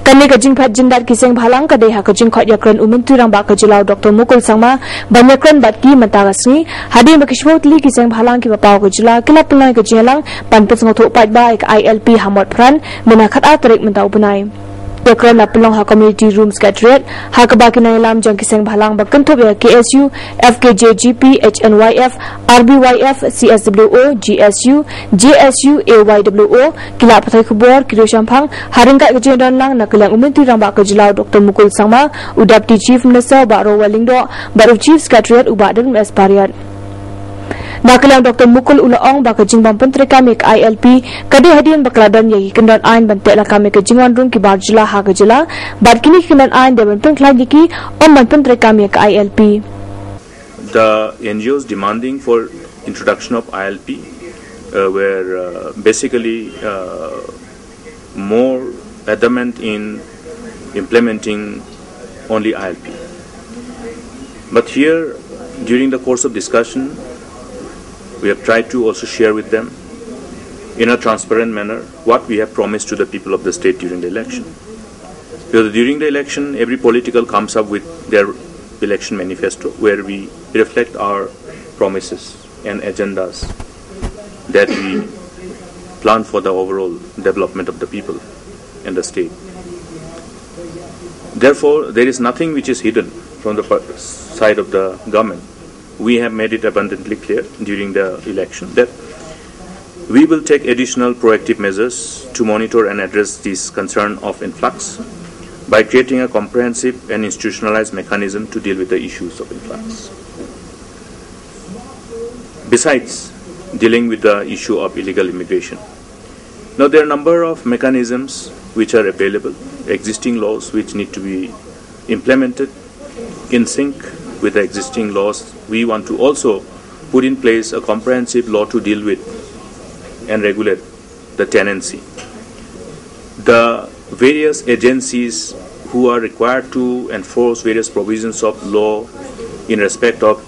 Kami kajing phat jindar kiseng bhalang kadai ha kajing khot yakran umuntu rang ba kajilau Dr. Mukul Sangma banyakran bat ki matagasni hadi makishmot li kiseng bhalang ki bapau kajila kila pelai kajilang panpet ngothok pat ba ILP hamot pran menakat atrik mentau bunai yakran la pelong ha community rooms secretariat ha kabakina lam jang kiseng bhalang ba kentop ya KSU FKJGP HNYF RBYF CSWO GSU JSU AYWO kila patai kubor kiro shampang haringkat kejeng dan lang nak kelang umuntu rang ba kajilau Dr. Mukul Sangma udapti Chief Minister Baro Walingdo baru Chief Secretariat ubadan Espariat Nakalang Dr. Mukul Ulaong ba kajing bampentri kami ke ILP kadai hadian bakladan yagi kendan ain bantek lah kami kajing wandrung ki barjila ha kajila bat kini kendan ain dia bampent lagi ki bampentri kami ke ILP. The NGOs demanding for introduction of ILP were basically more adamant in implementing only ILP. But here, during the course of discussion, we have tried to also share with them in a transparent manner what we have promised to the people of the state during the election. Because during the election, every political comes up with their election manifesto where we reflect our promises and agendas that we plan for the overall development of the people and the state. Therefore, there is nothing which is hidden from the side of the government. We have made it abundantly clear during the election that we will take additional proactive measures to monitor and address this concern of influx by creating a comprehensive and institutionalized mechanism to deal with the issues of influx. Besides dealing with the issue of illegal immigration. Now there are a number of mechanisms which are available, existing laws which need to be implemented in sync with the existing laws. We want to also put in place a comprehensive law to deal with and regulate the tenancy. The various agencies who are required to enforce various provisions of law in respect of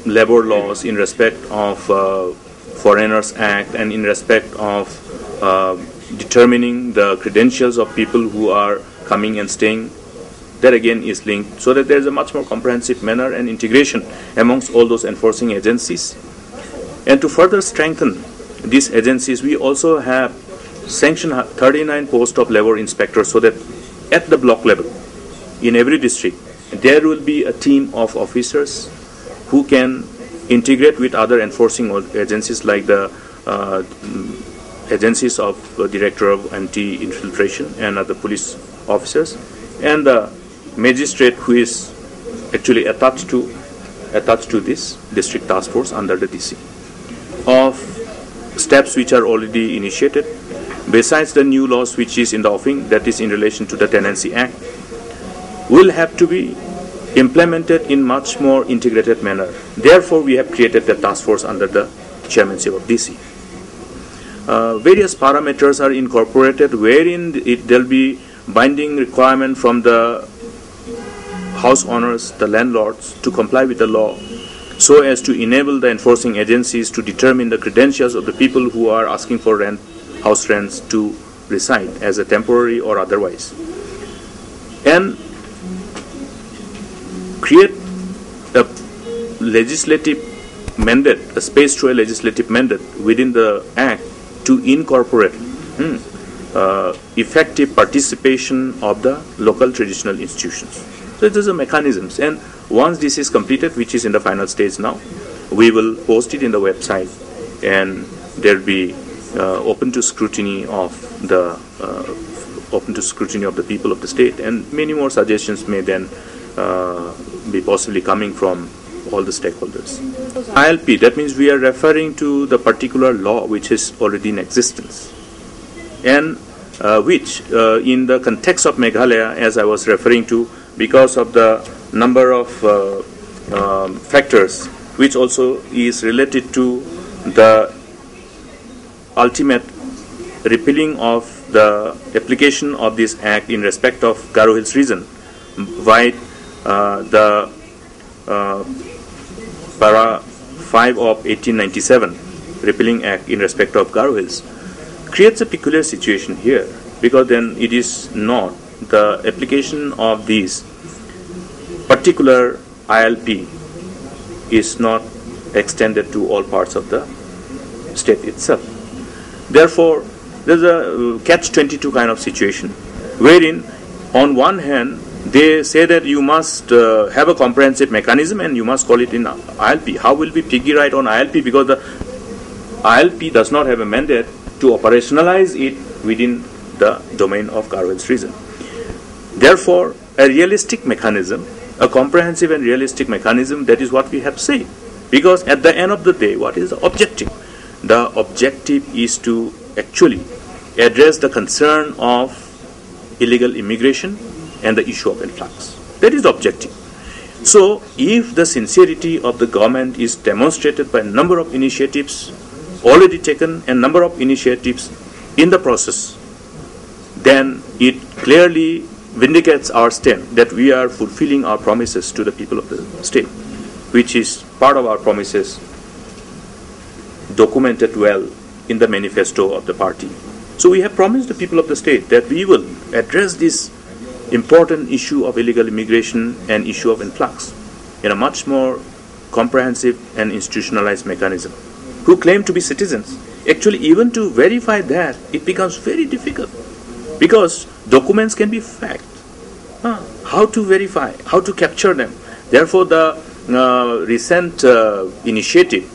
labor laws, in respect of Foreigners Act, and in respect of determining the credentials of people who are coming and staying, that again is linked, so that there is a much more comprehensive manner and integration amongst all those enforcing agencies. And to further strengthen these agencies, we also have sanctioned 39 posts of labor inspectors, so that at the block level, in every district, there will be a team of officers who can integrate with other enforcing agencies like the agencies of the Director of Anti-Infiltration and other police officers, and the magistrate who is actually attached to this district task force under the DC, of steps which are already initiated. Besides the new laws which is in the offing, that is in relation to the Tenancy Act, will have to be implemented in much more integrated manner. Therefore, we have created the task force under the chairmanship of DC. Various parameters are incorporated wherein there will be binding requirement from the house owners, the landlords, to comply with the law, so as to enable the enforcing agencies to determine the credentials of the people who are asking for house rents to reside as a temporary or otherwise, and create a legislative mandate, a space to a legislative mandate within the Act to incorporate effective participation of the local traditional institutions. So it is a mechanisms, and once this is completed, which is in the final stage now, we will post it in the website, and there will be open to scrutiny of the people of the state, and many more suggestions may then be possibly coming from all the stakeholders. ILP, that means we are referring to the particular law which is already in existence, and which in the context of Meghalaya, as I was referring to, because of the number of factors which also is related to the ultimate repealing of the application of this act in respect of Garo Hills region by the para 5 of 1897 repealing act in respect of Garo Hills, creates a peculiar situation here, because then it is not the application of these particular ILP is not extended to all parts of the state itself. Therefore, there's a catch-22 kind of situation, wherein on one hand they say that you must have a comprehensive mechanism and you must call it in ILP. How will we piggy right on ILP? Because the ILP does not have a mandate to operationalize it within the domain of Garwell's reason. Therefore, a realistic mechanism, a comprehensive and realistic mechanism, that is what we have said. Because at the end of the day, what is the objective? The objective is to actually address the concern of illegal immigration and the issue of influx. That is the objective. So, if the sincerity of the government is demonstrated by a number of initiatives already taken and number of initiatives in the process, then it clearly vindicates our stand that we are fulfilling our promises to the people of the state, which is part of our promises documented well in the manifesto of the party. So we have promised the people of the state that we will address this important issue of illegal immigration and issue of influx in a much more comprehensive and institutionalized mechanism. Who claim to be citizens, actually even to verify that, it becomes very difficult, because documents can be fact. How to verify, how to capture them? Therefore, the recent initiative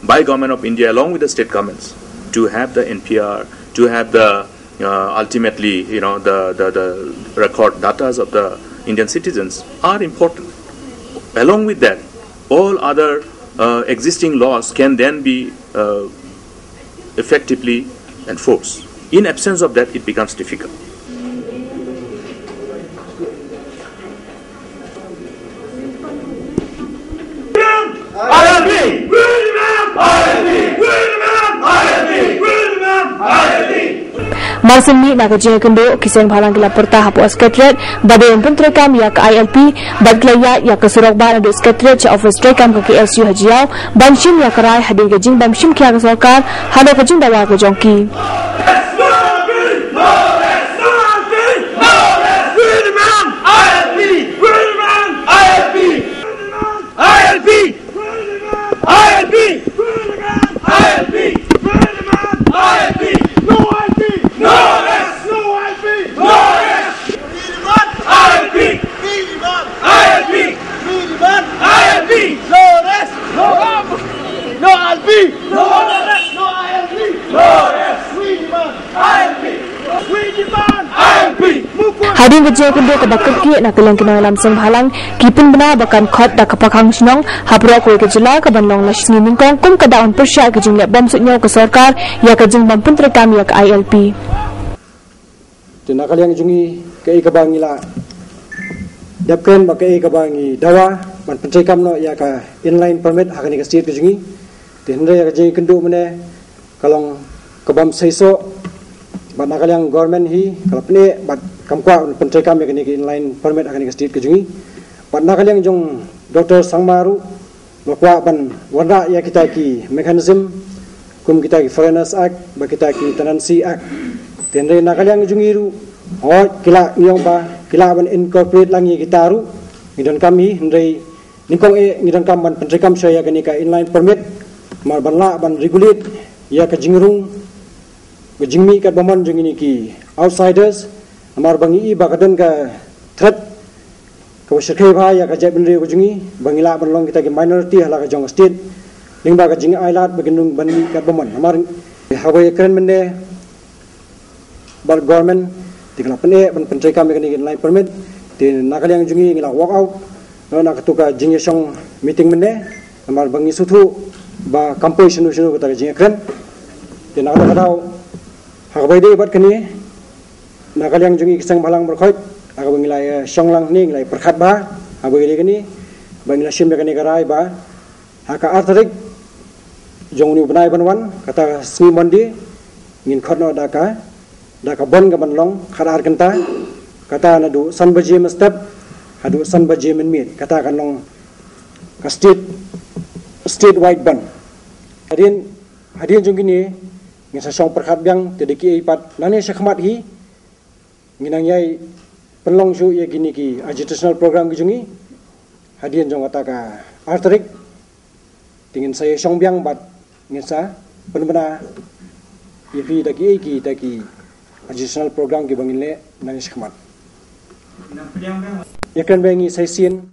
by Government of India along with the state governments to have the NPR, to have the ultimately, the record datas of the Indian citizens are important. Along with that, all other existing laws can then be effectively enforced. In absence of that, it becomes difficult. Marsin ni nak kerja kendo kisah balang kila pertah hapu sekretariat badai pun terekam ya ke ILP badlaya ya ke Surabaya ada sekretariat cha office terekam ke KSU Hajiau banshim ya kerai hadir kejing banshim kia ke sarkar hada kejing dawa ke jongki. Hadin kerja kendo ke bakal ki nak kelang kena lam seng halang kipun benar bakan khot dak kapakang snong hapro ko ke jela ke bandong las ni ningkong kum ke daun persya ke jing bom sutnyo ke sarkar ya ke jing bom pun terekam ya ke ILP. Tena kaliang jungi ke ikabangi la dapken bakai ikabangi dawa ban pentekam no ya ka inline permit hakani ke state ke jungi tenre ya ke jing kendo mene kalong kebam seiso ban kaliang government hi kalau pene bat kamkwa pentekam ya ke inline permit hakani ke state ke jungi ban kaliang jong Dr. Sangmaru bakwa ban warna ya kita ki mechanism kum kita ki Foreigners Act ba kita ki Tenancy Act tenre nakaliang jungiru oh kila nyong ba kila ban incorporate langi kita ru ngidon kami hendai ningkong ngidon kam ban pentekam saya kani ka inline permit mar ban la ban regulate ya ka jingrung ke jingmi ka baman jungini ki outsiders amar bangi ba kadon ka threat ka wasirkai ba ya ka jabin re ko jungi bangila ban long kita ki minority hala ka jong state lingba ka jing ailat baginung ban ka baman amar hawai kren mende bar government tikla pene ban pentekam kani inline permit tin nakaliang jungi ngila walk out no nakatuka jingye song meeting mende amar bangi suthu ba kampoi sunu kata jingye kren tin nakatau hakabai de bat kani nakaliang jungi kisang balang berkhoi aga bangila songlang ni ngilai perkhat ba habai de kani bangila sim kani karai ba haka artarik jongni banai banwan kata smi mandi ngin khotno daka bon ga banlong khadar kanta kata nadu san baje mestap hadu san baje menmit kata kan long ka state wide ban hadin jungini ngisa song perkhat biang tedeki ipat nani sekhmat hi nginang yai penlong su ye gini ki agitational program ki jungi hadian jong ataka arterik tingin saya songbyang bat ngesa penbena ifi daki agitational program ki bangin le nani shkmat yakan bangi sai sin